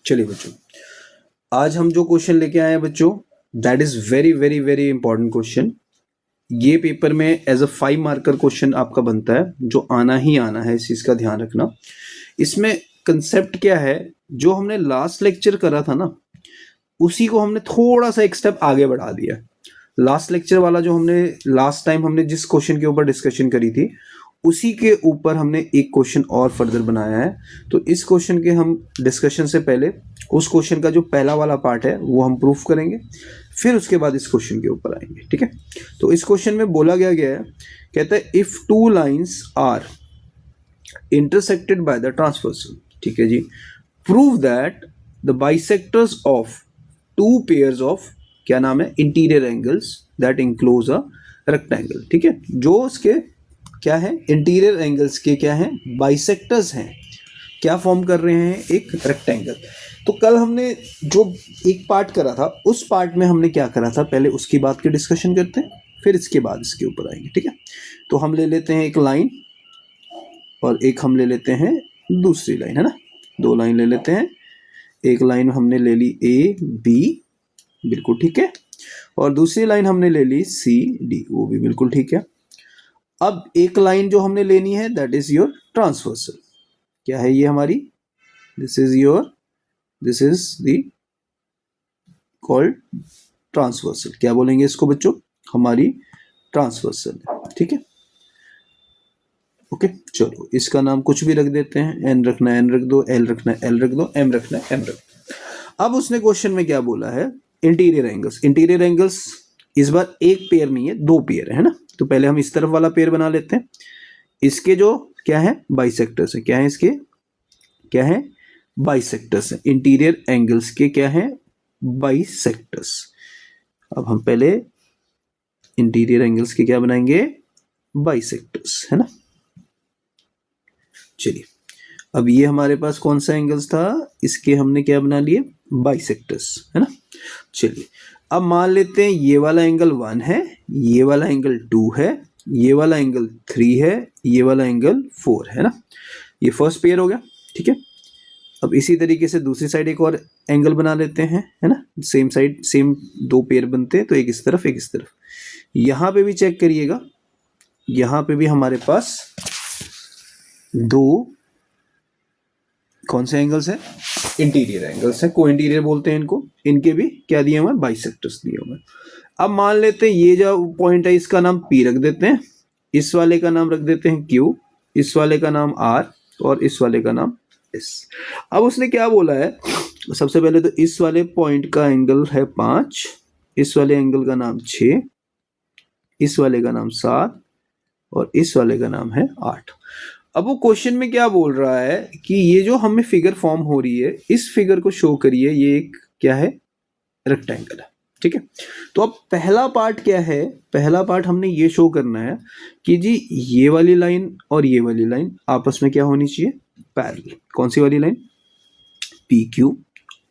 चलिए बच्चों, आज हम जो क्वेश्चन लेके आए हैं बच्चों, that is very very very important question. ये पेपर में एज अ 5 मार्कर क्वेश्चन आपका बनता है, जो आना ही आना है, इस चीज का ध्यान रखना। इसमें कंसेप्ट क्या है, जो हमने लास्ट लेक्चर करा था ना, उसी को हमने थोड़ा सा एक स्टेप आगे बढ़ा दिया। लास्ट लेक्चर वाला जो हमने लास्ट टाइम हमने जिस क्वेश्चन के ऊपर डिस्कशन करी थी, उसी के ऊपर हमने एक क्वेश्चन और फर्दर बनाया है। तो इस क्वेश्चन के हम डिस्कशन से पहले उस क्वेश्चन का जो पहला वाला पार्ट है वो हम प्रूफ करेंगे, फिर उसके बाद इस क्वेश्चन के ऊपर आएंगे। ठीक है, तो इस क्वेश्चन में बोला गया है, कहता है if two lines are intersected by the transversal, ठीक है जी, prove that the bisectors of two pairs of, क्या नाम है, interior angles that enclose a rectangle. ठीक है, जो उसके क्या है, इंटीरियर एंगल्स के क्या हैं, बाइसेक्टर्स हैं, क्या फॉर्म कर रहे हैं, एक रेक्टेंगल। तो कल हमने जो एक पार्ट करा था, उस पार्ट में हमने क्या करा था, पहले उसकी बात की डिस्कशन करते हैं, फिर इसके बाद इसके ऊपर आएंगे। ठीक है, तो हम ले लेते हैं एक लाइन और एक हम ले लेते हैं दूसरी लाइन, है ना, दो लाइन ले लेते हैं। एक लाइन हमने ले ली ए बी, बिल्कुल ठीक है, और दूसरी लाइन हमने ले ली सी डी, वो भी बिल्कुल ठीक है। अब एक लाइन जो हमने लेनी है, दैट इज योर ट्रांसवर्सल। क्या है ये हमारी, this is the called transversal. क्या बोलेंगे इसको बच्चों, हमारी ट्रांसवर्सल। ठीक है, ओके, चलो इसका नाम कुछ भी रख देते हैं, एन रखना है एन रख दो, एल रखना है एल रख दो, एम रखना है एम रख दो। अब उसने क्वेश्चन में क्या बोला है, इंटीरियर एंगल्स। इंटीरियर एंगल्स इस बार एक पेयर नहीं है, दो पेयर है ना। तो पहले हम इस तरफ वाला पेयर बना लेते हैं। इसके जो क्या है, बाइसेक्टर्स है, क्या है इसके, क्या है, बाइसेक्टर्स है। इंटीरियर एंगल्स के क्या है, बाइसेक्टर्स। अब हम पहले इंटीरियर एंगल्स के क्या बनाएंगे, बाइसेक्टर्स, है ना। चलिए, अब ये हमारे पास कौन सा एंगल्स था, इसके हमने क्या बना लिए, बाइसेक्टर्स, है ना। चलिए, अब मान लेते हैं ये वाला एंगल 1 है, ये वाला एंगल 2 है, ये वाला एंगल 3 है, ये वाला एंगल 4 है ना। ये फर्स्ट पेयर हो गया, ठीक है। अब इसी तरीके से दूसरी साइड एक और एंगल बना लेते हैं, है ना। सेम साइड सेम दो पेयर बनते हैं, तो एक इस तरफ एक इस तरफ। यहां पे भी चेक करिएगा, यहां पे भी हमारे पास दो कौन से एंगल्स हैं, इंटीरियर एंगल्स हैं, को इंटीरियर बोलते हैं इनको। इनके भी क्या दिए हुए, बाइसेक्टर्स दिए हुए। अब मान लेते हैं ये जो पॉइंट है, इसका नाम P रख देते हैं, इस वाले का नाम रख देते हैं Q, इस वाले का नाम R और इस वाले का नाम S। अब उसने क्या बोला है, सबसे पहले तो इस वाले पॉइंट का एंगल है 5, इस वाले एंगल का नाम 6, इस वाले का नाम 7 और इस वाले का नाम है 8। अब वो क्वेश्चन में क्या बोल रहा है कि ये जो हमें फिगर फॉर्म हो रही है, इस फिगर को शो करिए, ये एक क्या है, रेक्टेंगल है। ठीक है, तो अब पहला पार्ट क्या है, पहला पार्ट हमने ये शो करना है कि जी ये वाली लाइन और ये वाली लाइन आपस में क्या होनी चाहिए, पैरेलल। कौन सी वाली लाइन, पी क्यू,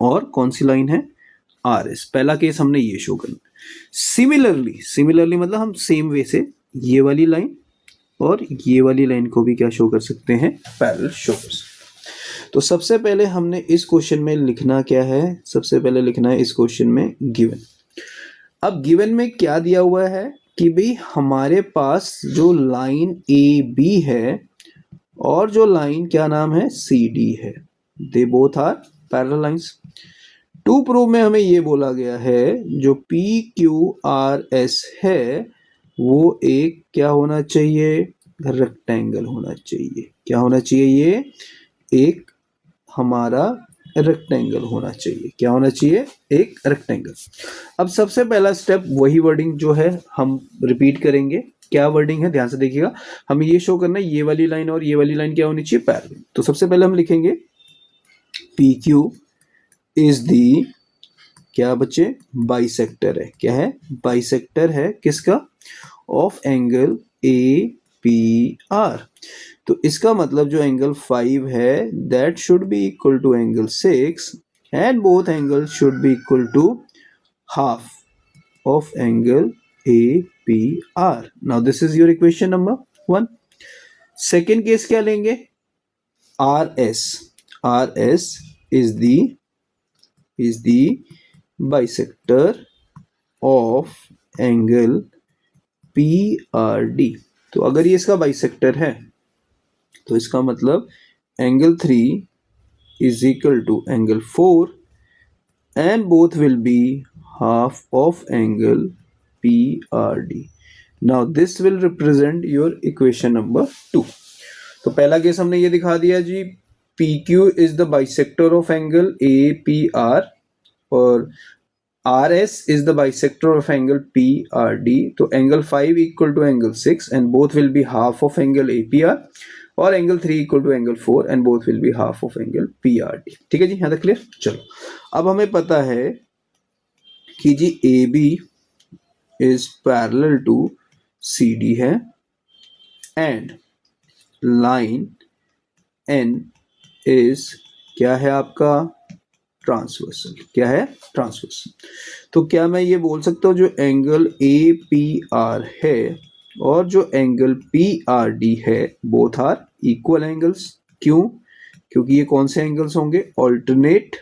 और कौन सी लाइन है, आर एस। पहला केस हमने ये शो करना है। सिमिलरली मतलब हम सेम वे से ये वाली लाइन और ये वाली लाइन को भी क्या शो कर सकते हैं, पैरेलल शो कर सकते हैं। तो सबसे पहले हमने इस क्वेश्चन में लिखना क्या है, सबसे पहले लिखना है इस क्वेश्चन में गिवन। अब गिवन में क्या दिया हुआ है कि भाई हमारे पास जो लाइन ए बी है और जो लाइन क्या नाम है, सी डी है, they both are parallel lines. To prove में हमें ये बोला गया है, जो पी क्यू आर एस है वो एक क्या होना चाहिए, रेक्टेंगल होना चाहिए। क्या होना चाहिए, ये एक हमारा रेक्टेंगल होना चाहिए। क्या होना चाहिए, एक रेक्टेंगल। अब सबसे पहला स्टेप वही वर्डिंग जो है हम रिपीट करेंगे। क्या वर्डिंग है, ध्यान से देखिएगा। हमें ये शो करना है ये वाली लाइन और ये वाली लाइन क्या होनी चाहिए, पैरेलल। तो सबसे पहले हम लिखेंगे पी क्यू इज दी, क्या बच्चे, बाइसेक्टर है। क्या है, बाइसेक्टर है, किसका, of angle A P R. तो इसका मतलब जो एंगल 5 है, that should be equal to angle 6 and both angle should be equal to half of angle A P R. Now this is your equation number 1। Second case क्या लेंगे, R S. R S is the is the bisector of angle PRD। तो अगर ये इसका bisector है तो इसका मतलब angle 3 is equal to angle 4 and both will be half of angle PRD. Now this will represent your equation number 2। तो पहला केस हमने ये दिखा दिया जी, PQ is the bisector of angle APR और RS is the bisector of angle PRD। तो angle 5 equal to angle 6 and both will be half of angle APR और angle 3 equal to angle 4 and both will be half of angle PRD। ठीक है जी, यहाँ तक clear. चलो अब हमें पता है कि जी AB is parallel to CD है एंड लाइन N इज क्या है आपका ट्रांसवर्सल। क्या है? ट्रांसवर्सल। तो क्या मैं ये बोल सकता हूँ जो एंगल APR है और जो एंगल PRD है बोथ आर इक्वल एंगल्स। क्यों? क्योंकि ये कौन से एंगल्स होंगे? Alternate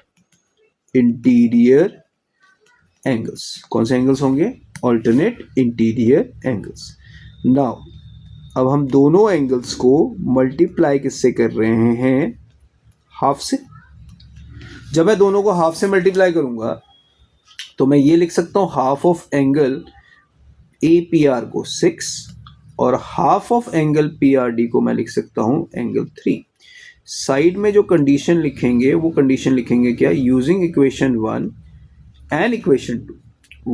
interior angles. कौन से एंगल्स होंगे? Alternate interior angles. नाउ अब हम दोनों एंगल्स को मल्टीप्लाई किससे कर रहे हैं? हाफ से। जब मैं दोनों को हाफ से मल्टीप्लाई करूंगा तो मैं ये लिख सकता हूं हाफ ऑफ एंगल APR को 6 और हाफ ऑफ एंगल PRD को मैं लिख सकता हूं एंगल 3। साइड में जो कंडीशन लिखेंगे वो कंडीशन लिखेंगे क्या? Using equation 1 and equation 2।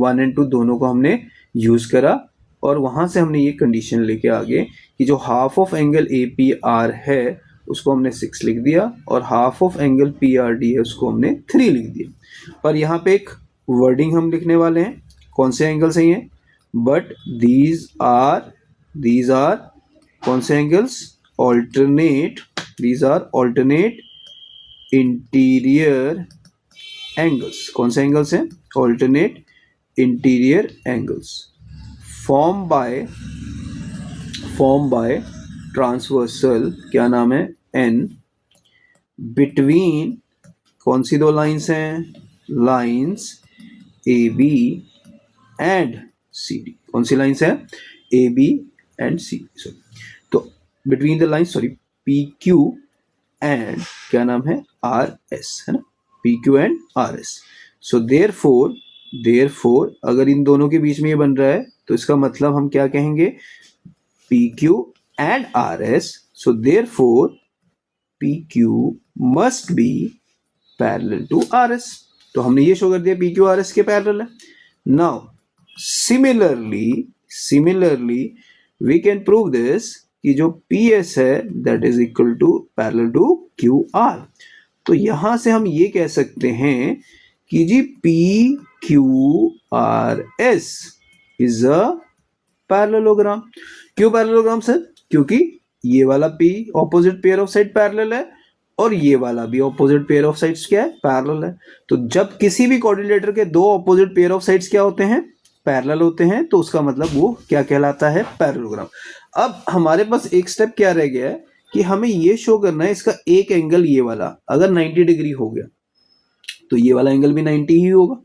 1 and 2 दोनों को हमने यूज करा और वहां से हमने ये कंडीशन लेके आगे कि जो हाफ ऑफ एंगल APR है उसको हमने 6 लिख दिया और हाफ ऑफ एंगल PRD है उसको हमने 3 लिख दिया। पर यहाँ पे एक वर्डिंग हम लिखने वाले हैं। कौन से एंगल्स हैं ये? बट दीज आर कौन से angles? Alternate. These are alternate interior angles. कौन से एंगल्स हैं? Alternate interior angles form by transversal, क्या नाम है? N बिटवीन कौन सी दो लाइंस हैं? Lines AB and CD। कौन सी लाइंस है? AB and CD। सॉरी, तो between the lines, sorry, PQ and क्या नाम है? RS, है ना? PQ and RS। So therefore अगर इन दोनों के बीच में ये बन रहा है तो इसका मतलब हम क्या कहेंगे? PQ and RS। So therefore PQ must be parallel to RS। तो हमने ये शो कर दिया PQ RS के पैरेलल है। Now similarly we can prove this कि जो PS है that is equal to parallel to QR। तो यहां से हम ये कह सकते हैं कि जी PQRS इज अ पैरेललोग्राम। क्यों पैरेललोग्राम सर? क्योंकि ये वाला P opposite pair of side parallel है और ये वाला भी ऑपोजिट पेयर ऑफ साइड्स क्या है? पैरेलल है। तो जब किसी भी कोऑर्डिनेटर के दो ऑपोजिट पेयर ऑफ साइड्स क्या होते हैं? पैरेलल होते हैं, तो उसका मतलब वो क्या कहलाता है? पैरेललोग्राम। अब हमारे पास एक स्टेप क्या रह गया है कि हमें ये शो करना है इसका एक एंगल ये वाला अगर 90 डिग्री हो गया तो ये वाला एंगल भी 90 ही होगा।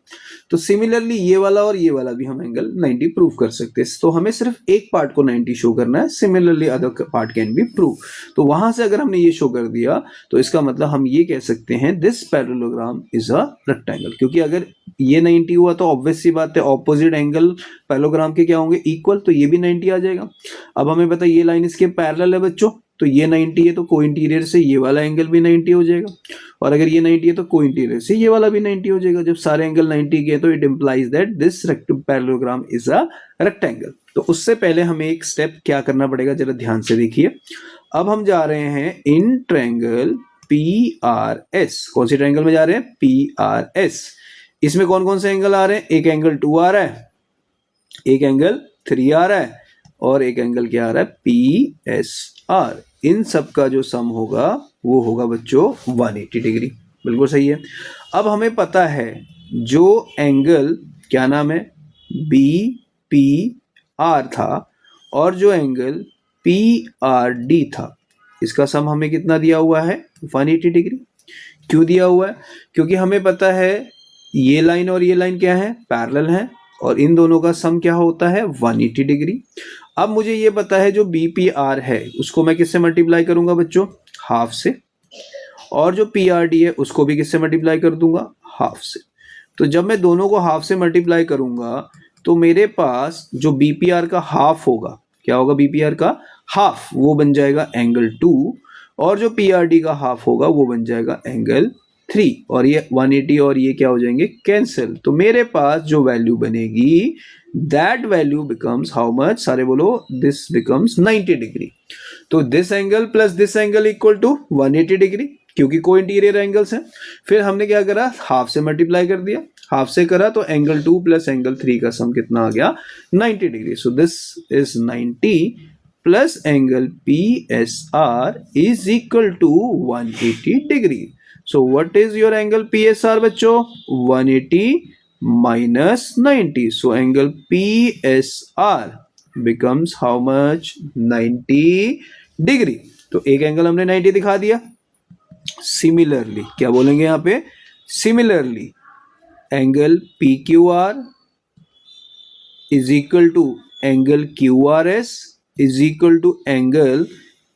तो सिमिलरली ये वाला और ये वाला भी हम एंगल 90 प्रूव कर सकते हैं। तो हमें सिर्फ एक पार्ट को 90 शो करना है, similarly other part can be prove. तो वहां से अगर हमने ये शो कर दिया तो इसका मतलब हम ये कह सकते हैं this parallelogram is a rectangle. क्योंकि अगर ये 90 हुआ तो ऑब्वियस सी बात है ऑपोजिट एंगल पैरेललोग्राम के क्या होंगे? इक्वल। तो ये भी 90 आ जाएगा। अब हमें पता ये लाइन इसके पैरेलल है बच्चों, तो ये 90 है तो को इंटीरियर से ये वाला एंगल भी 90 हो जाएगा और अगर ये 90 है तो को इंटीरियर से ये वाला भी 90 हो जाएगा। जब सारे एंगल 90 के तो it implies that this parallelogram is a rectangle. तो उससे पहले हमें एक स्टेप क्या करना पड़ेगा, जरा ध्यान से देखिए। अब हम जा रहे हैं इन ट्रायंगल PRS। कौन सी ट्रायंगल में जा रहे हैं? PRS। इसमें कौन कौन से एंगल आ रहे हैं? एक एंगल 2 आ रहा है, एक एंगल 3 आ रहा है और एक एंगल क्या आ रहा है? PSR। इन सब का जो सम होगा वो होगा बच्चों 180 डिग्री। बिल्कुल सही है। अब हमें पता है जो एंगल क्या नाम है? BPR था और जो एंगल PRD था, इसका सम हमें कितना दिया हुआ है? 180 डिग्री। क्यों दिया हुआ है? क्योंकि हमें पता है ये लाइन और ये लाइन क्या है, पैरेलल है, और इन दोनों का सम क्या होता है 180 डिग्री। अब मुझे ये पता है जो BPR है उसको मैं किससे मल्टीप्लाई करूंगा बच्चों, हाफ से, और जो PRD है उसको भी किससे मल्टीप्लाई कर दूंगा, हाफ से। तो जब मैं दोनों को हाफ से मल्टीप्लाई करूंगा तो मेरे पास जो BPR का हाफ होगा, क्या होगा BPR का हाफ, वो बन जाएगा एंगल 2, और जो PRD का हाफ होगा वो बन जाएगा एंगल 3, और ये 180 और ये क्या हो जाएंगे, कैंसिल। तो मेरे पास जो वैल्यू बनेगी that value becomes how much, सारे बोलो, दिस बिकम्स 90 डिग्री। तो this angle plus this angle equal to 180 degree, क्योंकि को इंटीरियर एंगल्स हैं। फिर हमने क्या करा, हाफ से मल्टीप्लाई कर दिया, हाफ से करा तो एंगल 2 प्लस एंगल 3 का सम कितना आ गया, 90 degree. So this is 90 plus angle PSR is equal to 180 degree. So what is your angle PSR बच्चों, 180 minus 90। So angle PSR becomes how much, 90 degree. तो एक एंगल हमने 90 दिखा दिया। सिमिलरली क्या बोलेंगे यहाँ पे, similarly angle PQR is equal to angle QRS is equal to angle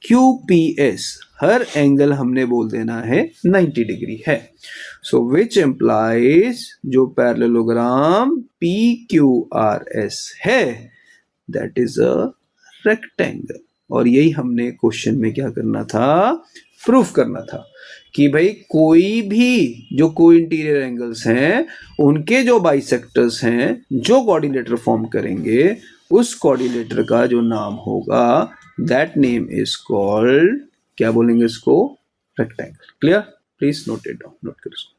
QPS। हर एंगल हमने बोल देना है 90 डिग्री है। सो विच एम्प्लाइज जो पैरेललोग्राम PQRS है दैट इज अ रेक्टेंगल। और यही हमने क्वेश्चन में क्या करना था, प्रूफ करना था कि भाई कोई भी जो को इंटीरियर एंगल्स हैं उनके जो बाइसेक्टर्स हैं जो क्वाड्रिलेटर फॉर्म करेंगे उस क्वाड्रिलेटर का जो नाम होगा दैट नेम इज कॉल्ड, क्या बोलेंगे इसको, rectangle. Clear, please note it down, note करो इसको।